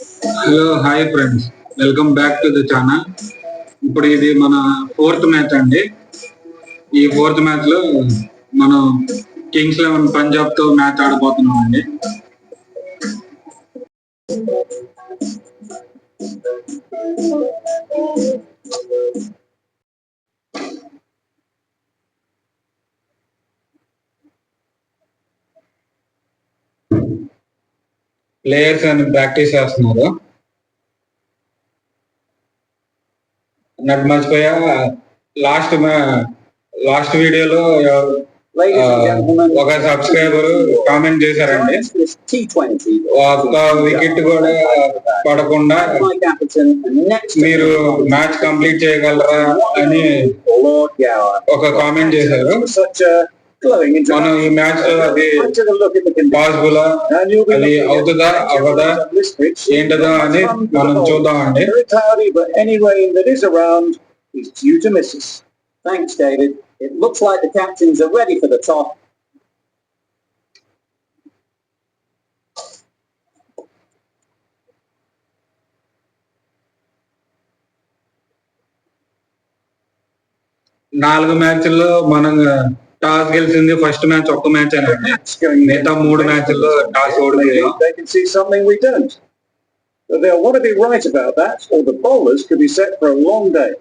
Hello hi friends, welcome back to the channel. ఇప్పుడు ఇది మన 4th మ్యాచ్ అండి. ఈ 4th మ్యాచ్ లో మనం కింగ్స్ 11 పంజాబ్ తో మ్యాచ్ ఆడబోతున్నాం అండి. ప్లేయర్స్ అని ప్రాక్టీస్ చేస్తున్నారు. నాకు మర్చిపోయా, లాస్ట్ వీడియోలో ఒక సబ్స్క్రైబర్ కామెంట్ చేశారండి, ఒక్క వికెట్ కూడా పడకుండా మీరు మ్యాచ్ కంప్లీట్ చేయగలరా అని ఒక కామెంట్ చేశారు. మనం ఈ మ్యాచ్ లో అది పాసిబుల్, అది అవుతుందా అవ్వదా ఏంటదా అని మనం చూద్దామండి. Thanks, David. It looks like the captains are ready for the top. నాలుగు మ్యాచ్ల్లో మనం టాస్ గెలిచింది ఫస్ట్ మ్యాచ్ ఒక్క మ్యాచ్ అండి. మిగతా 3 మ్యాచ్ల్లో toss ఓడిపోయాం. They can see something we don't. But they'll want to be right about that, or the bowlers could be set for a long day.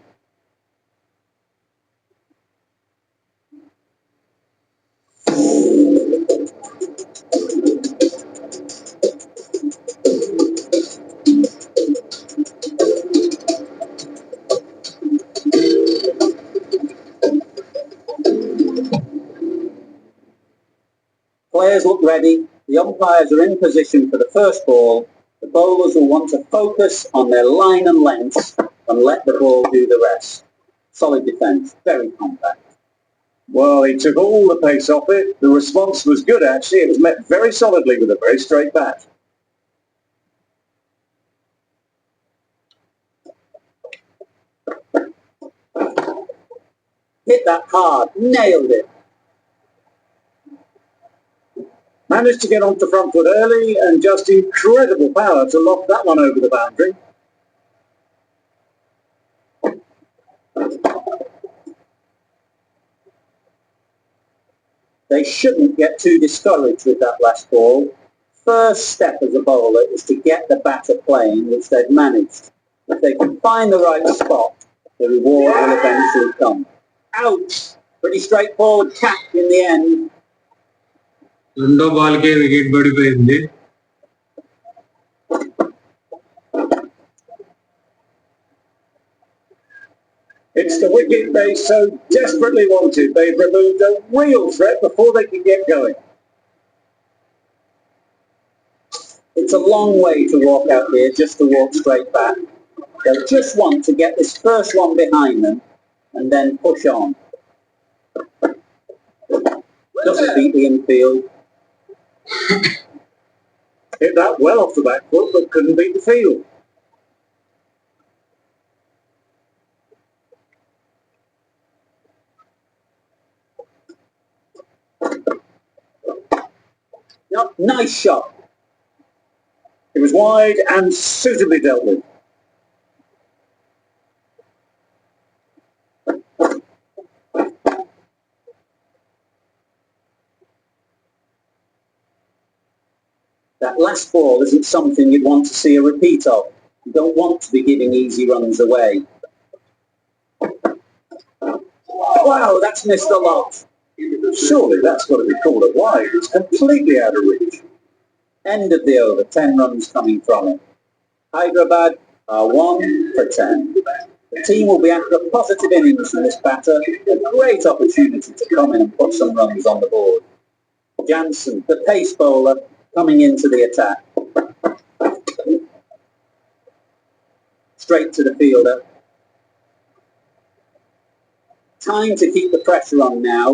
Players look ready, the umpires are in position for the first ball, the bowlers will want to focus on their line and length and let the ball do the rest. Solid defence, very compact. Well, he took all the pace off it, the response was good actually, it was met very solidly with a very straight bat. Hit that hard, nailed it. Managed to get onto front foot early and just incredible power to loft that one over the boundary. They shouldn't get too discouraged with that last ball. First step as a bowler is to get the batter playing, which they've managed. If they can find the right spot, the reward will eventually come. Out! Pretty straightforward catch in the end. రెండో ball కే wicket పడిపోయింది. It's the wicket they so desperately wanted. They've removed a real threat before they can get going. It's a long way to walk out here just to walk straight back. They'll just want to get this first one behind them and then push on. Doesn't beat the infield. Hit that well off the back foot but couldn't beat the field. Nice shot. It was wide and suitably dealt with. That last ball isn't something you'd want to see a repeat of. You don't want to be giving easy runs away. Wow, that's missed a lot. Surely that's got to be called a wide. It's completely out of reach. End of the over, 10 runs coming from it. Hyderabad are 1 for 10. The team will be after a positive innings from this batter, a great opportunity to come in and put some runs on the board. Jansen, the pace bowler, coming into the attack. Straight to the fielder. Time to keep the pressure on now.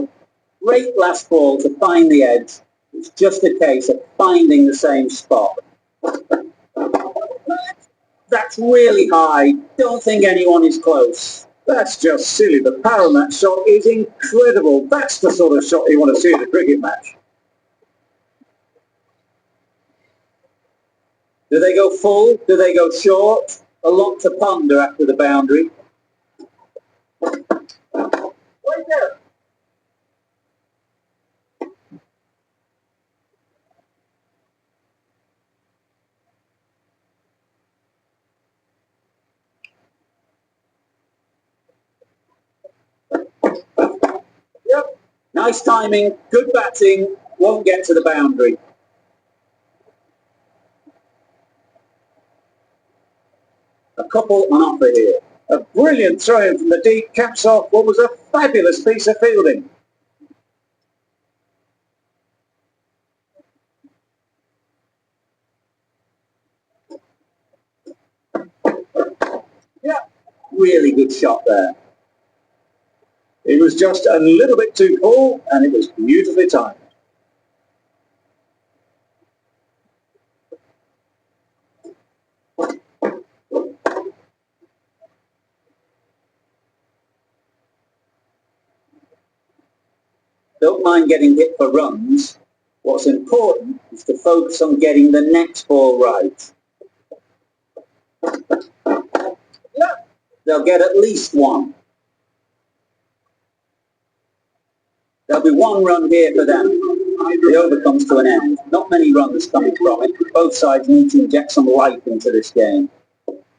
Great last ball to find the edge. It's just a case of finding the same spot. That's really high. Don't think anyone is close. That's just silly. The power of that shot is incredible. That's the sort of shot you want to see in a cricket match. Do they go full? Do they go short? A lot to ponder after the boundary. Right there. Yep. Nice timing, good batting, won't get to the boundary. A couple on offer here. A brilliant throw-in from the deep caps off what was a fabulous piece of fielding. Yeah, really good shot there. It was just a little bit too full and it was beautifully timed. Don't mind getting hit for runs. What's important is to focus on getting the next ball right. Yeah. They'll get at least one. There'll be one run here for them. The over comes to an end. Not many runs coming from it. Both sides need to inject some life into this game.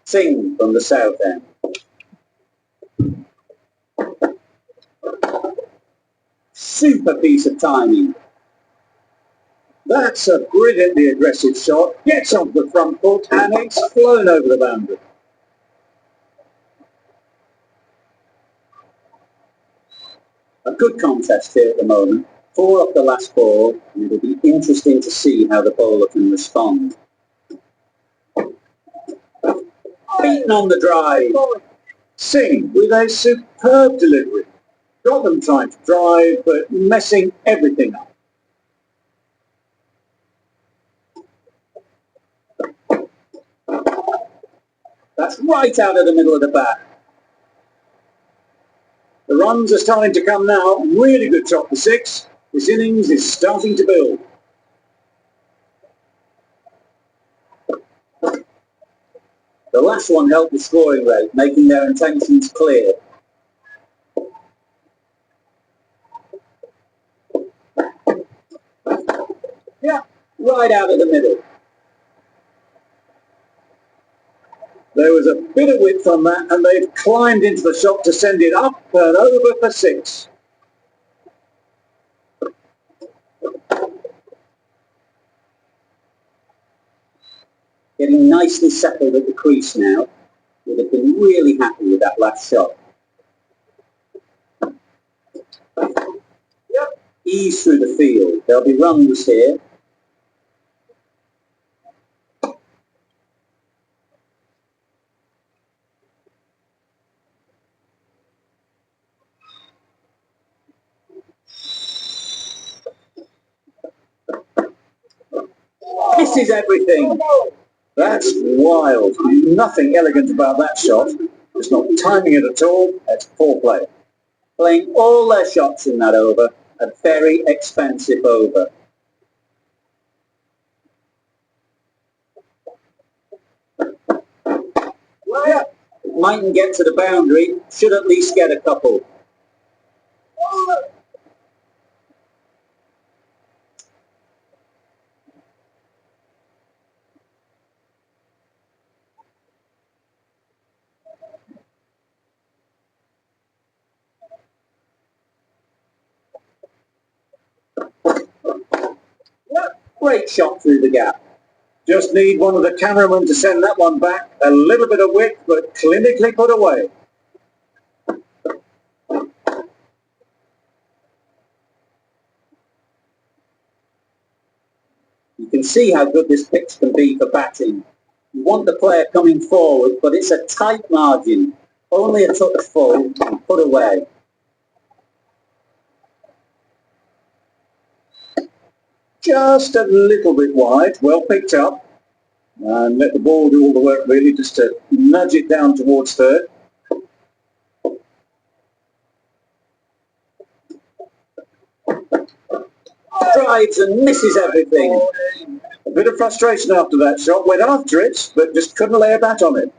Singh from the south end. Super piece of timing. That's a brilliantly aggressive shot. Gets off the front foot and it's flown over the boundary. A good contest here at the moment. 4 off the last ball, and it'll be interesting to see how the bowler can respond. Beaten on the drive. Singh with a superb delivery. Got them trying to drive, but messing everything up. That's right out of the middle of the bat. The runs are starting to come now. Really good shot for 6. This innings is starting to build. The last one helped the scoring rate, making their intentions clear. Yeah, right out of the middle. There was a bit of width on that, and they've climbed into the shot to send it up and over for 6. Getting nicely settled at the crease now. Would have been really happy with that last shot. Yep. Ease through the field. There'll be runs here. This is everything. That's wild. Nothing elegant about that shot. It's not timing it at all. It's poor play. Playing all their shots in that over. A very expensive over. Well, yeah, mightn't get to the boundary. Should at least get a couple. Great shot through the gap. Just need one of the cameramen to send that one back. A little bit of width, but clinically put away. You can see how good this pitch can be for batting. You want the player coming forward, but it's a tight margin. Only a touch full and put away. Just a little bit wide, well picked up. And let the ball do all the work really, just to nudge it down towards third. Drives and misses everything. Bit of frustration after that shot. Went after it, but just couldn't lay a bat on it.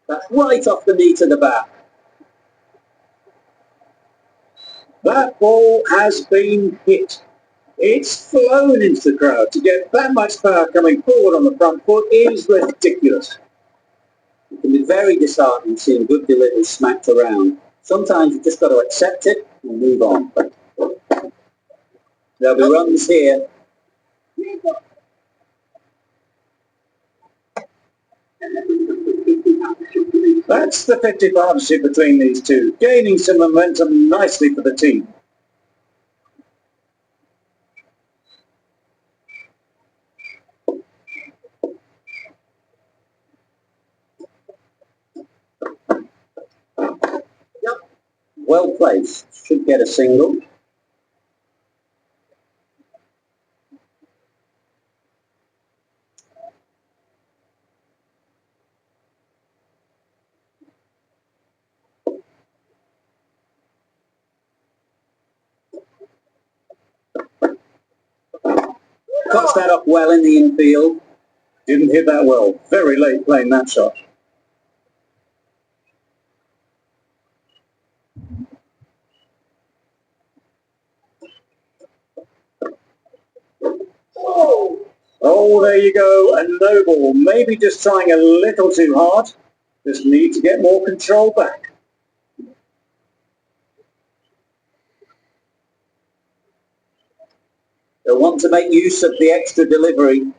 That's right off the knee to the bat. That ball has been hit. It's flown into the crowd. To get that much power coming forward on the front foot is ridiculous. It can be very disheartening seeing good deliveries smacked around. Sometimes you've just got to accept it and move on. There'll be runs here. That's the 50 partnership between these two, gaining some momentum nicely for the team. Well placed, should get a single. Cuts that up well in the infield. Didn't hit that well. Very late playing that shot. Oh, there you go. A no ball. Maybe just trying a little too hard. Just need to get more control back. They'll want to make use of the extra delivery.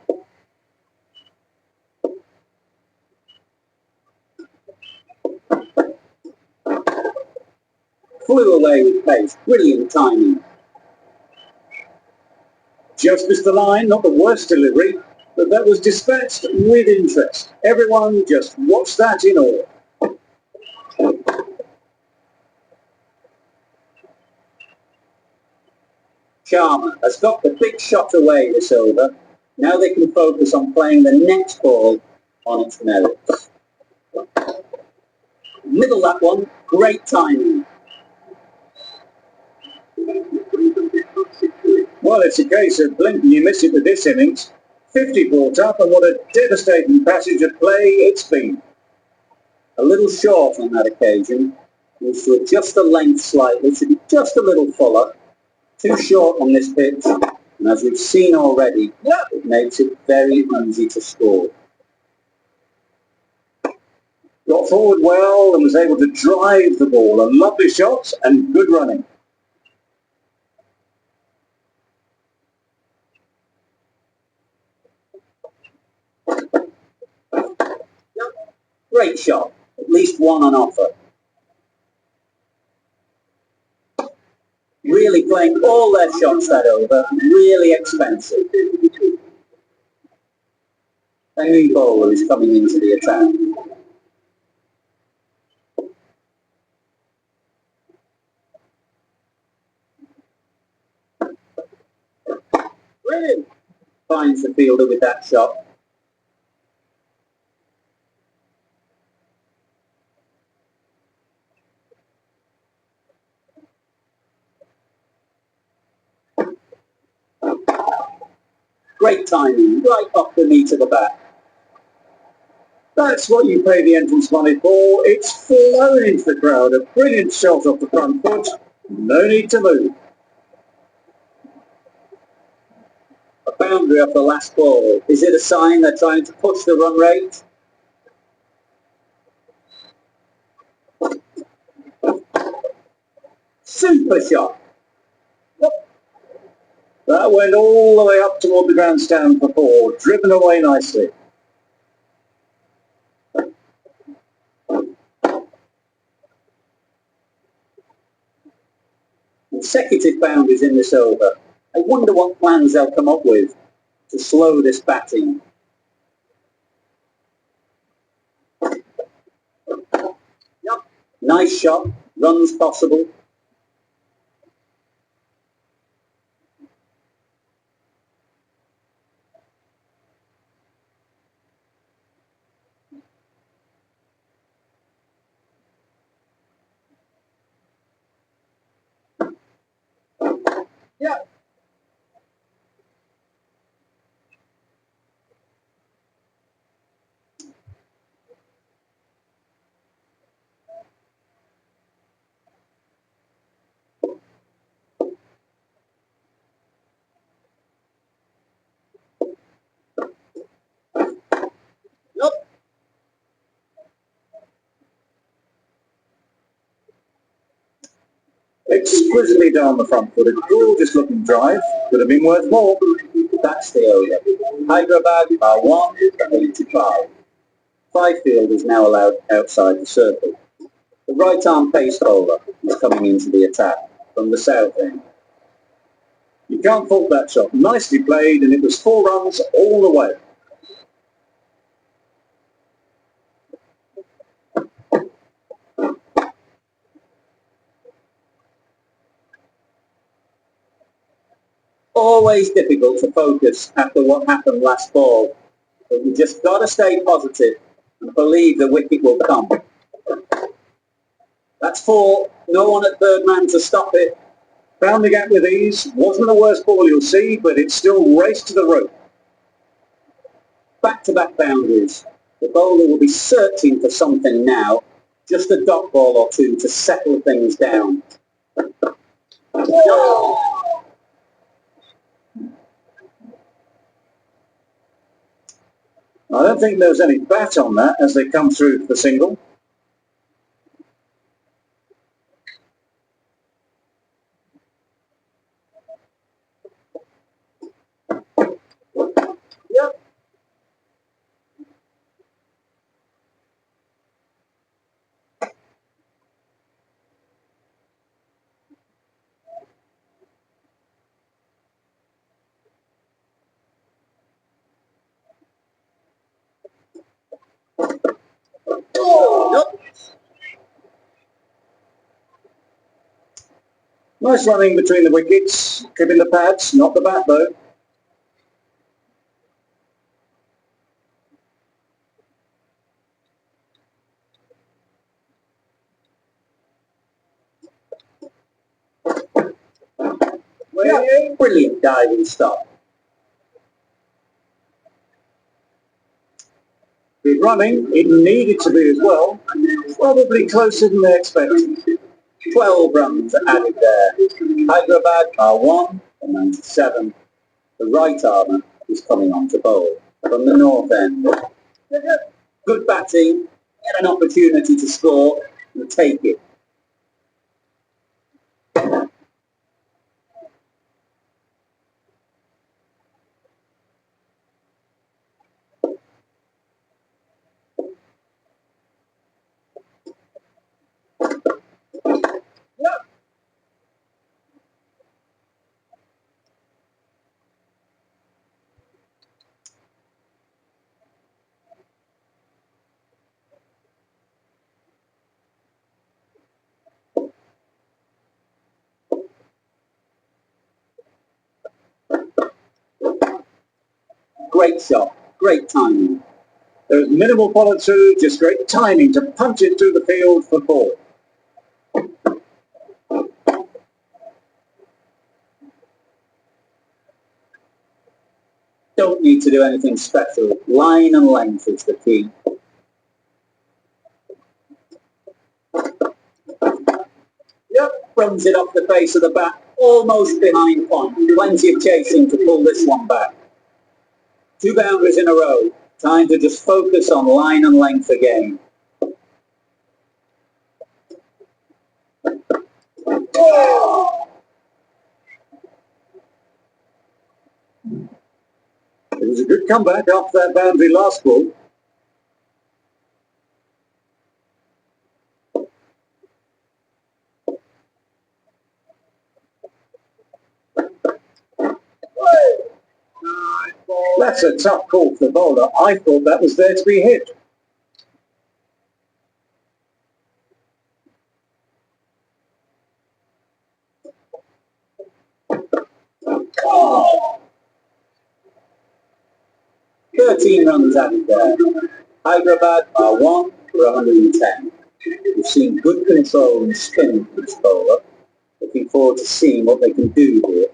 Flew away with pace. Brilliant timing. Just missed the line, not the worst delivery, but that was dispatched with interest. Everyone just watched that in awe. Sharma has got the big shot away this over. Now they can focus on playing the next ball on its merits. Middle that one, great timing. Well, it's a case of blink and you miss it with this innings. 50 brought up, and what a devastating passage of play it's been. A little short on that occasion. Needs to adjust the length slightly, should be just a little fuller. Too short on this pitch, and as we've seen already, it makes it very easy to score. Got forward well and was able to drive the ball. A lovely shot and good running. Great shot. At least one on offer. Really playing all their shots that over. Really expensive. A new bowler is coming into the attack. Brilliant. Finds the fielder with that shot. Great timing, right off the knee to the bat. That's what you pay the entrance money for. It's flown into the crowd. A brilliant shot off the front foot. No need to move. A boundary off the last ball. Is it a sign they're trying to push the run rate? Super shot. That went all the way up toward the grandstand for four. Driven away nicely. Consecutive boundaries in this over. I wonder what plans they'll come up with to slow this batting. Nice shot. Runs possible. Yeah. Nope. Exquisitely down the front foot, a gorgeous looking drive. Could have been worth more. That's the over. Hyderabad are 1 for 85. 5 field is now allowed outside the circle. The right arm pace bowler is coming into the attack from the south end. You can't fault that shot. Nicely played, and it was 4 runs all the way. Always difficult to focus after what happened last ball, but you just got to stay positive and believe the wicket will come. That's 4. No one at third man to stop it. Found the gap with ease. Wasn't the worst ball you'll see, but it still raced to the rope. Back-to-back boundaries. The bowler will be searching for something now. Just a dot ball or two to settle things down. I don't think there was any bat on that as they come through for single. Yep. Nope. Nice running between the wickets, clipping the pads, not the bat though. Yeah, brilliant diving stop. Good running, it needed to be as well. Probably closer than they expected. 12 runs added there. Hyderabad are 1 for 97. The right armour is coming on to bowl from the north end. Good batting, get an opportunity to score and take it. Great shot, great timing. There was minimal follow through, just great timing to punch it through the field for 4. Don't need to do anything special. Line and length is the key. Yep, runs it off the face of the bat, almost behind point. Plenty of chasing to pull this one back. 2 boundaries in a row. Time to just focus on line and length again. It was a good comeback after that boundary last ball. That's a tough call for the bowler. I thought that was there to be hit. Oh. 13 runs added there. Hyderabad are 1 for 110. We've seen good control and spin from this bowler. Looking forward to seeing what they can do here.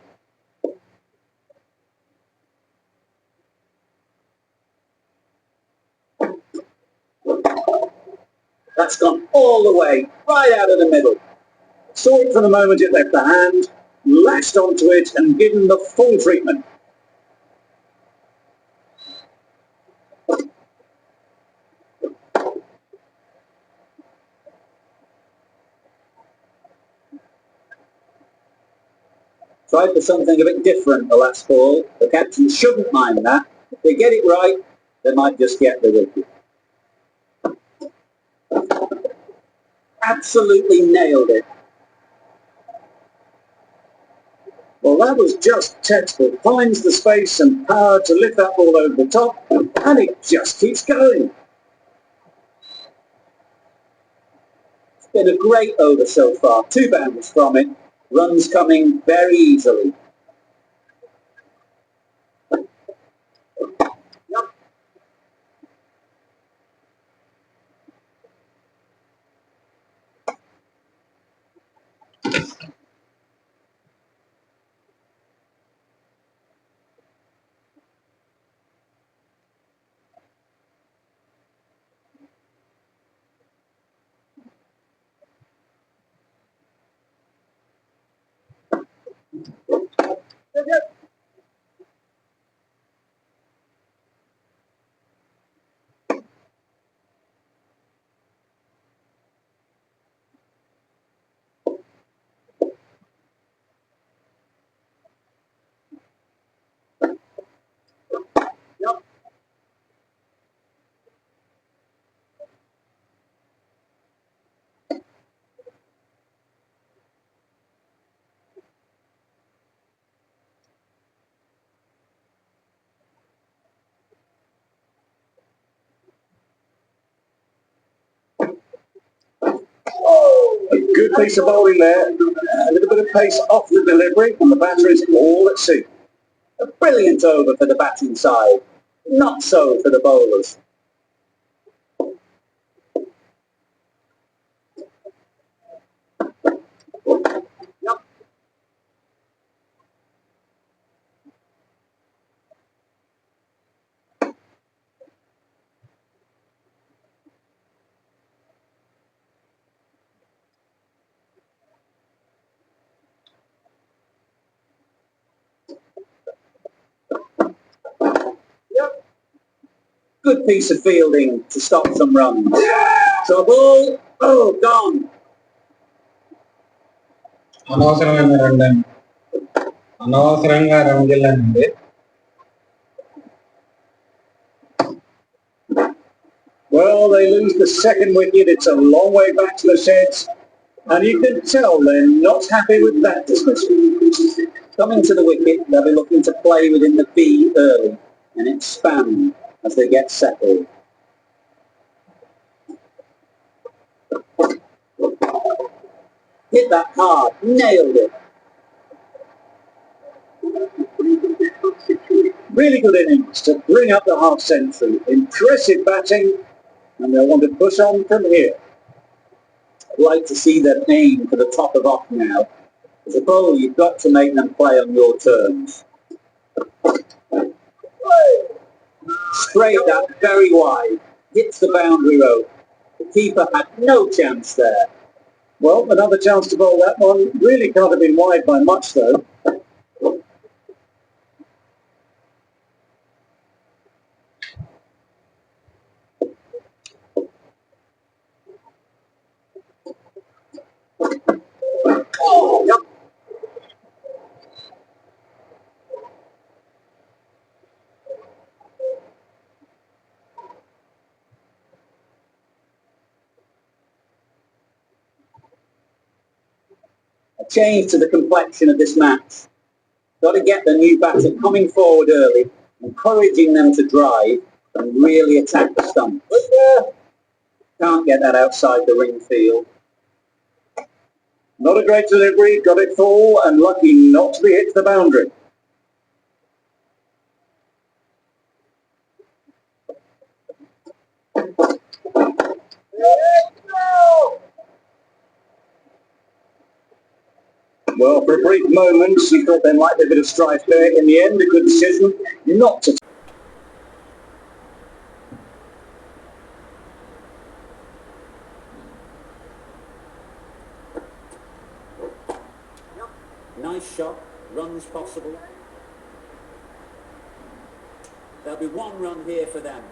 That's gone all the way, right out of the middle. Saw it for the moment it left the hand, lashed onto it and given the full treatment. Tried for something a bit different the last ball. The captain shouldn't mind that. If they get it right, they might just get the wicket. Absolutely nailed it. Well, that was just textbook. Finds the space and power to lift that ball over the top, and it just keeps going. It's been a great over so far. 2 boundaries from it. Runs coming very easily. A good piece of bowling there. A little bit of pace off the delivery, and the batter is all at sea. A brilliant over for the batting side. Not so for the bowlers. Good piece of fielding to stop some runs. Trouble. Oh, gone. అనవసరమైన run అండి. అనవసరంగా run వెళ్ళండి. Well, they lose the second wicket. It's a long way back to the sheds. And you can tell they're not happy with that dismissal. Coming to the wicket, they'll be looking to play within the B early and expand as they get settled. Hit that hard, nailed it. Really good innings to bring up the half century. Impressive batting, and they'll want to push on from here. I'd like to see them aim for the top of off now. As a bowler, you've got to make them play on your terms. Sprayed that very wide, hits the boundary rope. The keeper had no chance there. Well, another chance to bowl that one. Really can't have been wide by much though. A change to the complexion of this match. Got to get the new batter coming forward early, encouraging them to drive and really attack the stump. Can't get that outside the ring field. Not a great delivery, got it full and lucky not to be hit to the boundary. Well, for a brief moment, you thought there might be a bit of strife there. In the end, a good decision not to. shot, runs possible. There'll be 1 run here for them.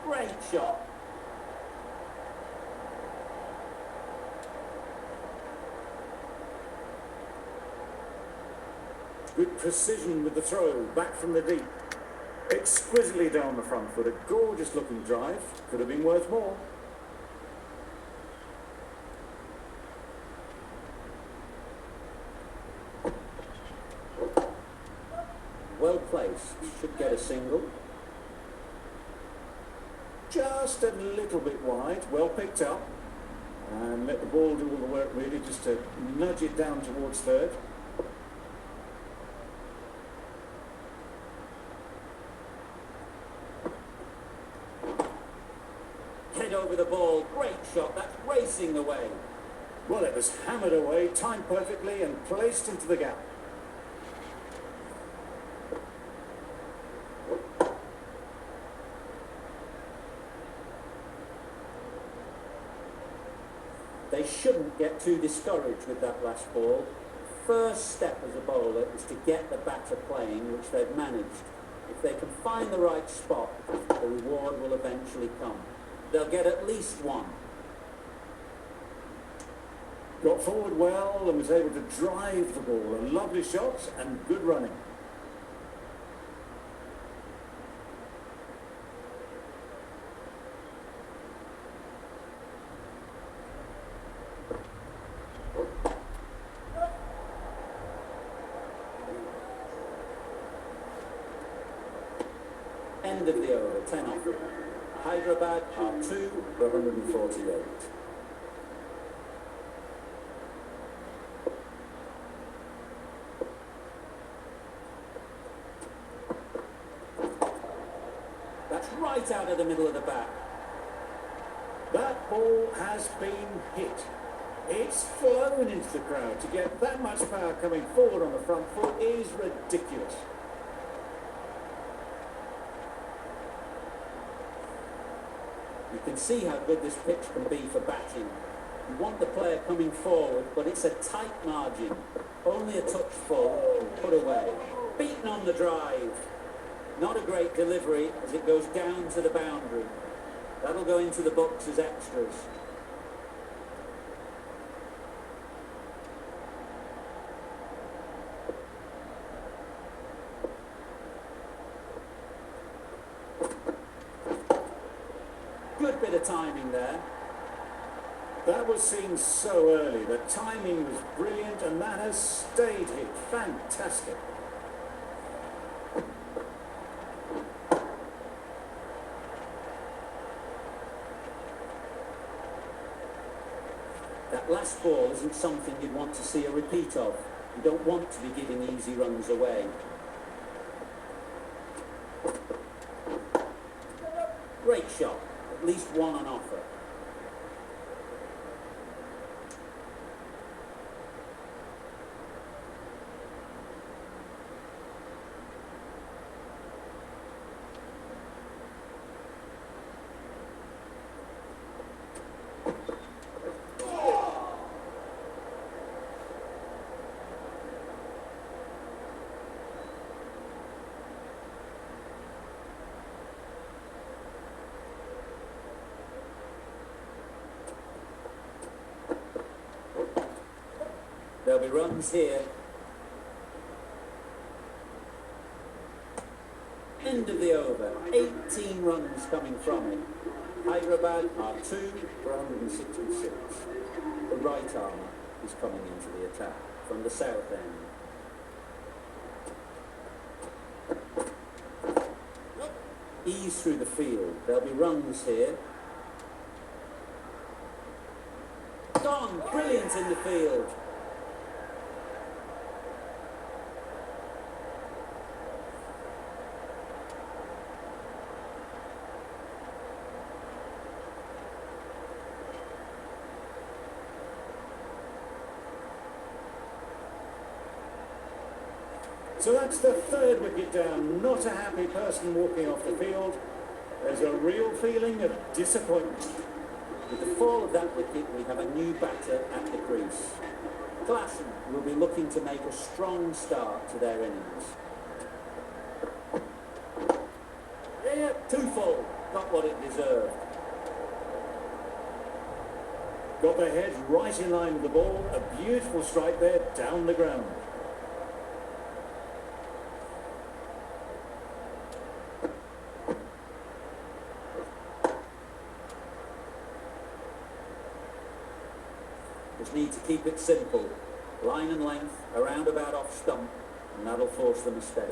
Great shot. Good precision with the throw, back from the deep. Exquisitely down the front foot, a gorgeous looking drive. Could have been worth more. Well placed, should get a single. Just a little bit wide, well picked up. And let the ball do all the work really, just to nudge it down towards third. Head over the ball, great shot, that's racing away. Well, it was hammered away, timed perfectly and placed into the gap. They shouldn't get too discouraged with that last ball. First step as a bowler is to get the batter playing, which they've managed. If they can find the right spot, the reward will eventually come. They'll get at least 1. Got forward well and was able to drive the ball. A lovely shot and good running. End of the over, 10 off. Hyderabad are 2 for 148. That's right out of the middle of the bat. That ball has been hit. It's flown into the crowd. To get that much power coming forward on the front foot is ridiculous. You can see how good this pitch can be for batting. You want the player coming forward, but it's a tight margin. Only a touch full, put away. Beaten on the drive. Not a great delivery as it goes down to the boundary. That'll go into the books as extras. Good bit of timing there. That was seen so early. The timing was brilliant and that has stayed hit. Fantastic. That last ball isn't something you'd want to see a repeat of. You don't want to be giving easy runs away. Great shot. At least 1 on offer. There'll be runs here. End of the over. 18 runs coming from it. Hyderabad are 2 for 166. The right armour is coming into the attack from the south end. Ease through the field. There'll be runs here. Gone. Brilliant in the field. So that's the third wicket down. Not a happy person walking off the field. There's a real feeling of disappointment. With the fall of that wicket, we have a new batter at the crease. Klassen will be looking to make a strong start to their innings. Yeah, too full. Got what it deserved. Got their head right in line with the ball. A beautiful strike there down the ground. Just need to keep it simple. Line and length, around about off stump, and that'll force the mistake.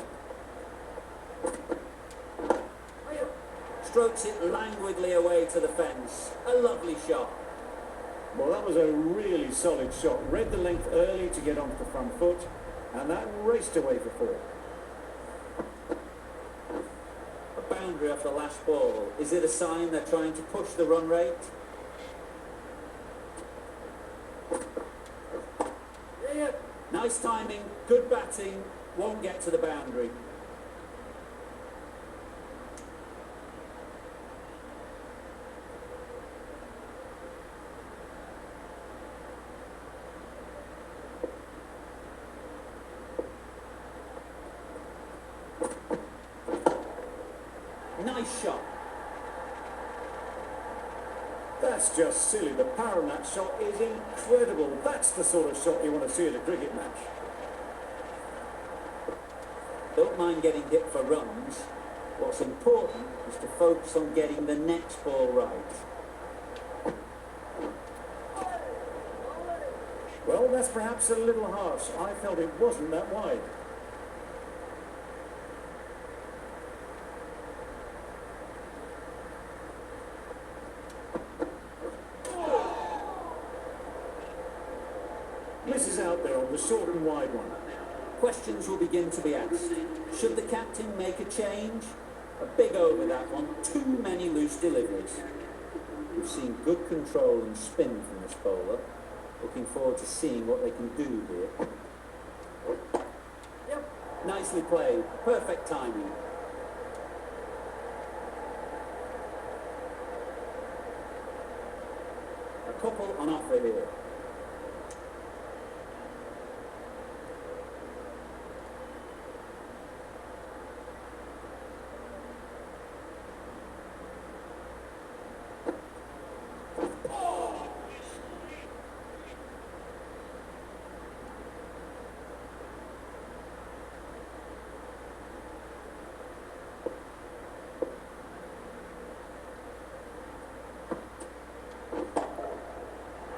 Strokes it languidly away to the fence. A lovely shot. Well, that was a really solid shot. Read the length early to get onto the front foot, and that raced away for four. A boundary off the last ball. Is it a sign they're trying to push the run rate? Yeah. Nice timing, good batting, won't get to the boundary. Nice shot. That's just silly. The power in that shot is incredible. That's the sort of shot you want to see at a cricket match. Don't mind getting hit for runs. What's important is to focus on getting the next ball right. Well, that's perhaps a little harsh. I felt it wasn't that wide. Misses out there on the short and wide one. Questions will begin to be asked. Should the captain make a change? A big over that one. Too many loose deliveries. We've seen good control and spin from this bowler. Looking forward to seeing what they can do here. Yep. Nicely played. Perfect timing. A couple on offer here.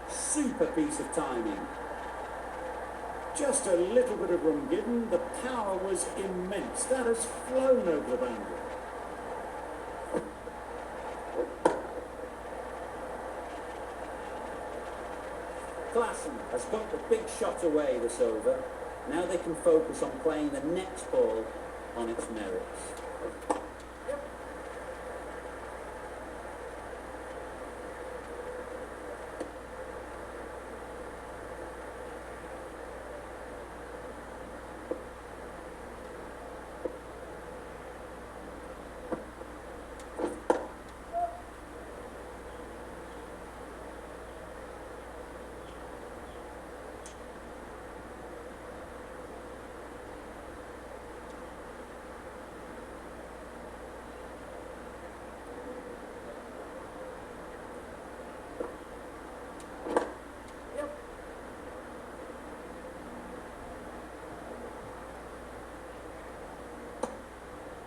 Super piece of timing. Just a little bit of room given. The power was immense. That has flown over the boundary. Klassen has got the big shot away this over. Now they can focus on playing the next ball on its merits.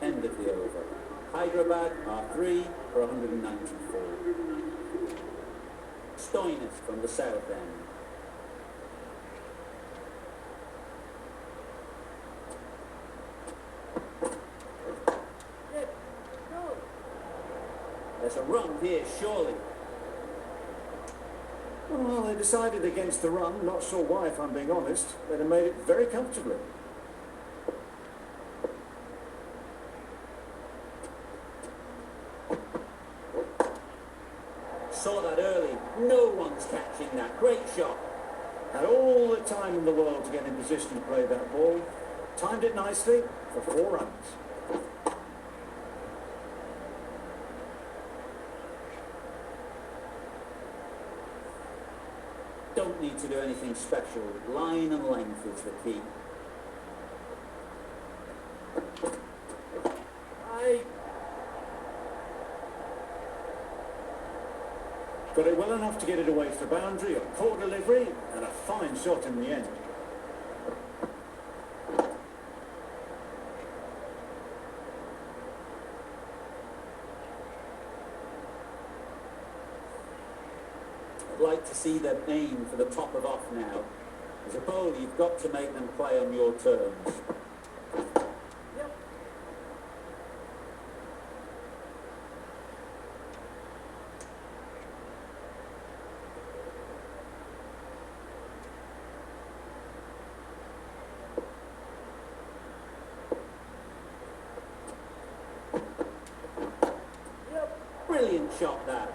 End of the over. Hyderabad are 3 for 194. Stoinis from the south end. There's a run here, surely. Well, they decided against the run. Not sure why, if I'm being honest. They'd have made it very comfortably. Saw that early. No one's catching that. Great shot. Had all the time in the world to get in position to play that ball. Timed it nicely for 4 runs. Don't need to do anything special. Line and length is the key. Got it well enough to get it away to the boundary, a poor delivery and a fine shot in the end. I'd like to see them aim for the top of off now. As a bowler, you've got to make them play on your terms. Brilliant shot that.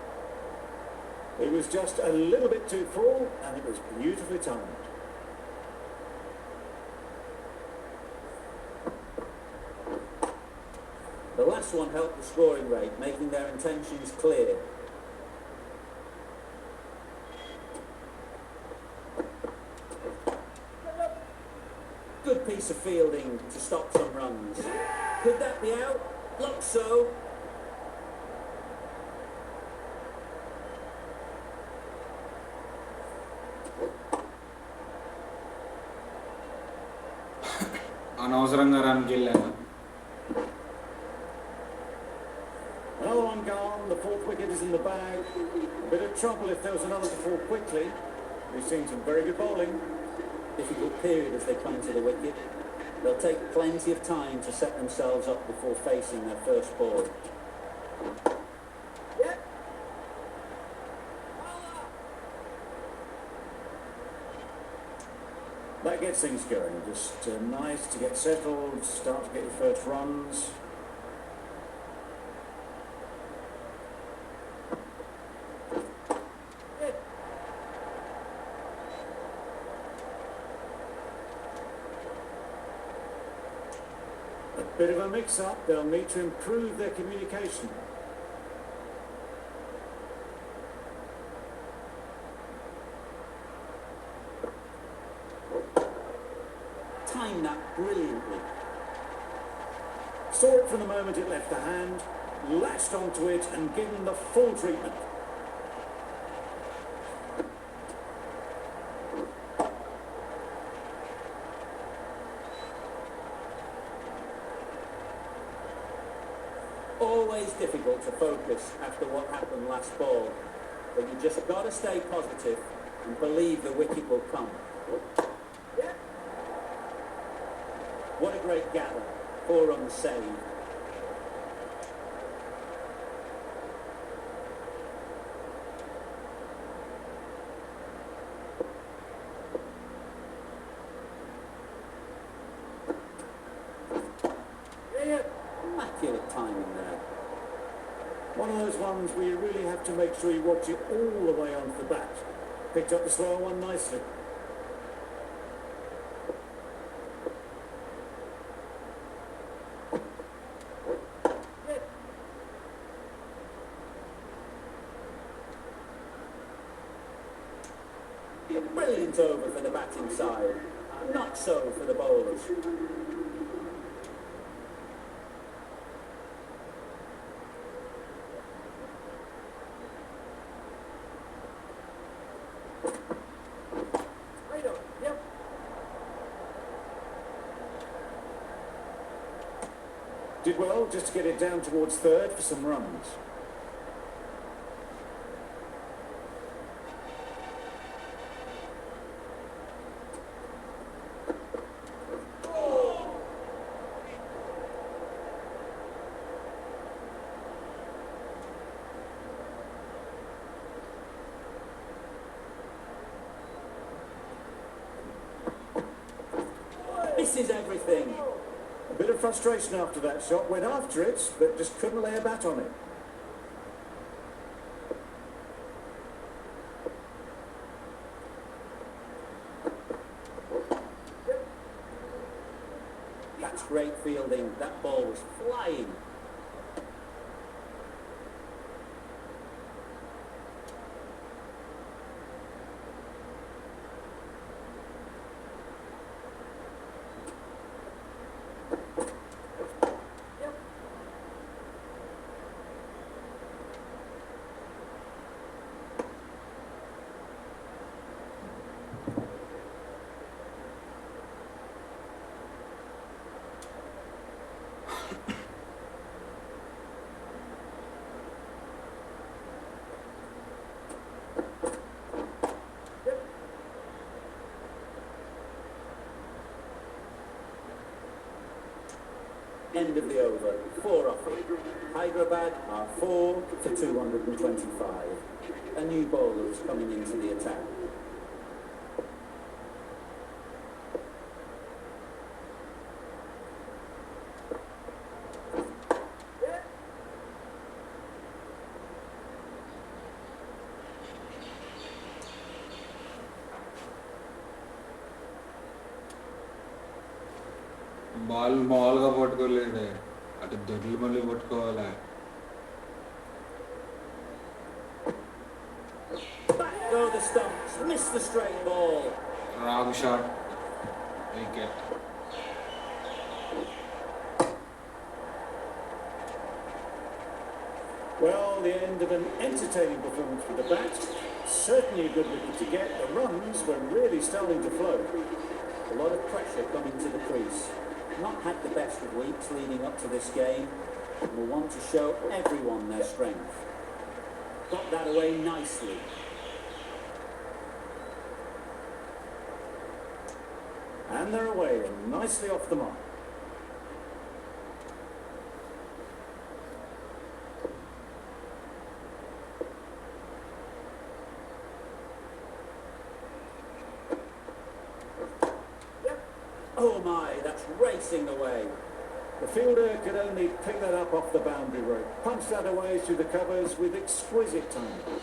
It was just a little bit too full and it was beautifully timed. The last one helped the scoring rate, making their intentions clear. Good piece of fielding to stop some runs. Could that be out? Looks so. అనవసరంగా రన్కి వెళ్ళాను. Another one gone, the 4th wicket is in the bag. A bit of trouble if there was another to fall quickly. We've seen some very good bowling. Difficult period as they come to the wicket. They'll take plenty of time to set themselves up before facing their first ball. That gets things going. Just nice to get settled, start to get your first runs. A bit of a mix-up. They'll need to improve their communication. Timed that brilliantly. Saw it from the moment it left the hand, latched onto it and given the full treatment. Always difficult to focus after what happened last ball, but you just got to stay positive and believe the wicket will come. What a great gather. 4 runs saved. Immaculate timing there. One of those ones where you really have to make sure you watch it all the way onto the bat. Picked up the slower one nicely. Brilliant over for the batting side. Not so for the bowlers. Did well just to get it down towards 3rd for some runs. This is everything. A bit of frustration after that shot, went after it, but just couldn't lay a bat on it. That ball was flying. End of the over, 4 off it. Hyderabad are 4 for 225. A new bowler is coming into the attack. Ball మామూలుగా పట్టుకోలేదే, అటు దొడ్లు మళ్ళీ పట్టుకోవాలి. Back go the stumps, miss the straight ball. Wrong shot, wicket. Well, the end of an entertaining performance for the bat. Certainly a good wicket to get. The runs were really starting to flow. A lot of pressure coming to the crease. Not had the best of weeks leading up to this game, and will want to show everyone their strength. Got that away nicely. And they're away and nicely off the mark. Oh my, that's racing away. The fielder could only pick that up off the boundary rope. Punched that away through the covers with exquisite timing.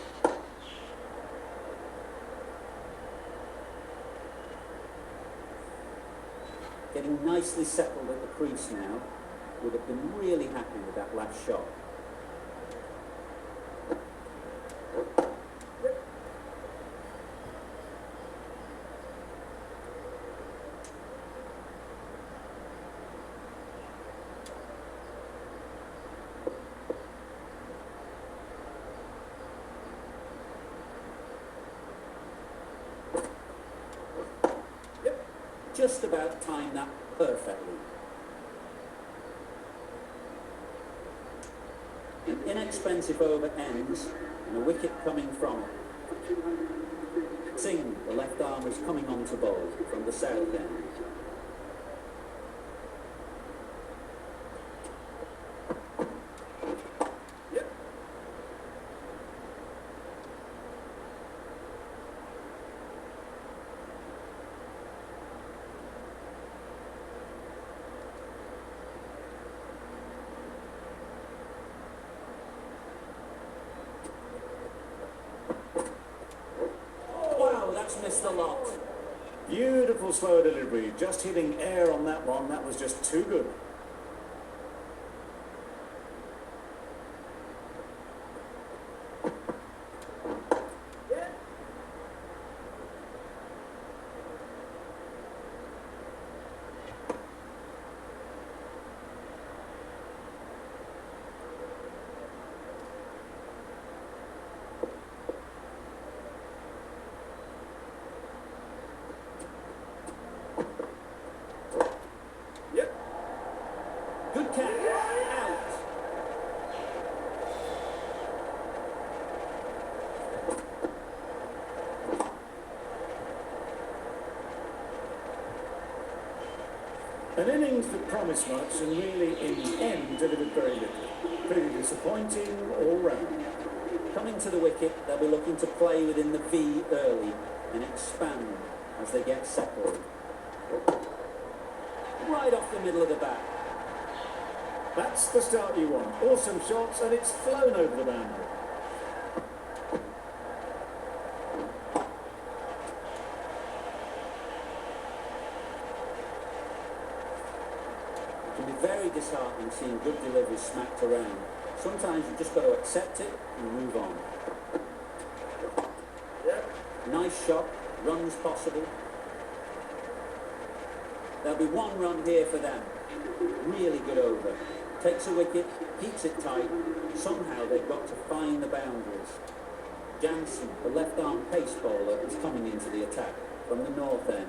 Getting nicely settled at the crease now. Would have been really happy with that last shot. Just about timed that perfectly. An inexpensive over ends and a wicket coming from it. Singh, the left arm, is coming on to bowl from the south end. Missed the lot. Beautiful slow delivery, just hitting air on that one. That was just too good. Good catch. Out. An innings that promised much and really, in the end, delivered very little. Pretty disappointing all round. Coming to the wicket, they'll be looking to play within the V early and expand as they get settled. Right off the middle of the bat. That's the start you want. Awesome shots, and it's flown over the boundary. It can be very We've seen good delivery smacked around. Sometimes you've just got to accept it and move on. Nice shot, runs possible. There'll be one run here for them. Really good over. Takes a wicket, keeps it tight. Somehow they've got to find the boundaries. Jansen, the left-arm pace bowler, is coming into the attack from the north end.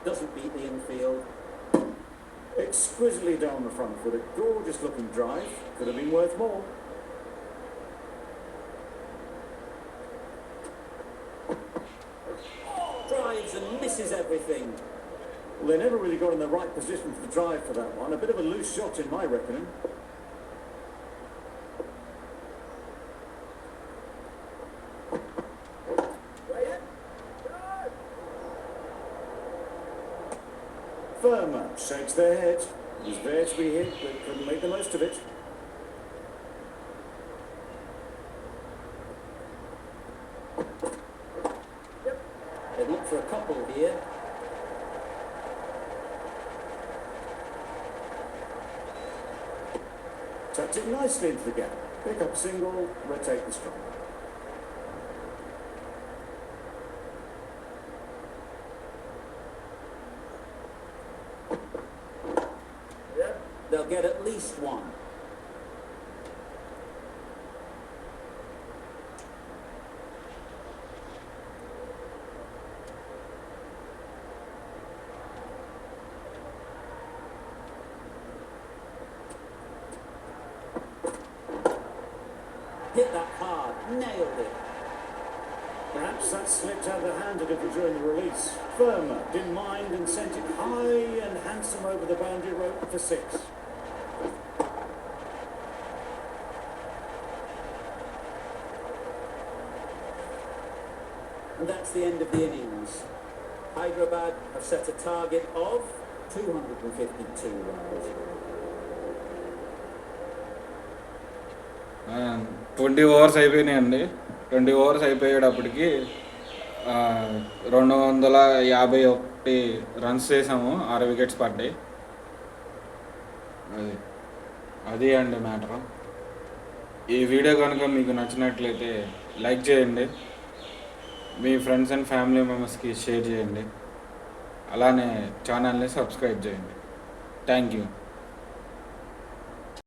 Doesn't beat the infield. Exquisitely down the front foot, a gorgeous looking drive. Could have been worth more. Drives and misses everything. Well, they never really got in the right position for the drive for that one. A bit of a loose shot in my reckoning. Firmer shakes their head. It was there to be hit, but couldn't make the most of it. They look for a couple here. Tucked it nicely into the gap. Pick up single, rotate the strike. They'll get at least one. Hit that hard, nailed it. Perhaps that slipped out of the hand a little during the release. Firmer didn't mind and sent it high and handsome over the boundary rope for 6. And that's the end of the innings. Hyderabad have set a target of 252 runs. 20 overs అయిపోయినాయండి. 20 overs అయిపోయేటప్పటికి 251 runs చేసాము. 6 wickets పడ్డాయి. అది అండి matter. ఈ video కనుక మీకు నచ్చినట్లయితే like చేయండి, మీ ఫ్రెండ్స్ అండ్ ఫ్యామిలీ మెంబర్స్కి షేర్ చేయండి, అలానే ఛానల్ని సబ్స్క్రైబ్ చేయండి. Thank you.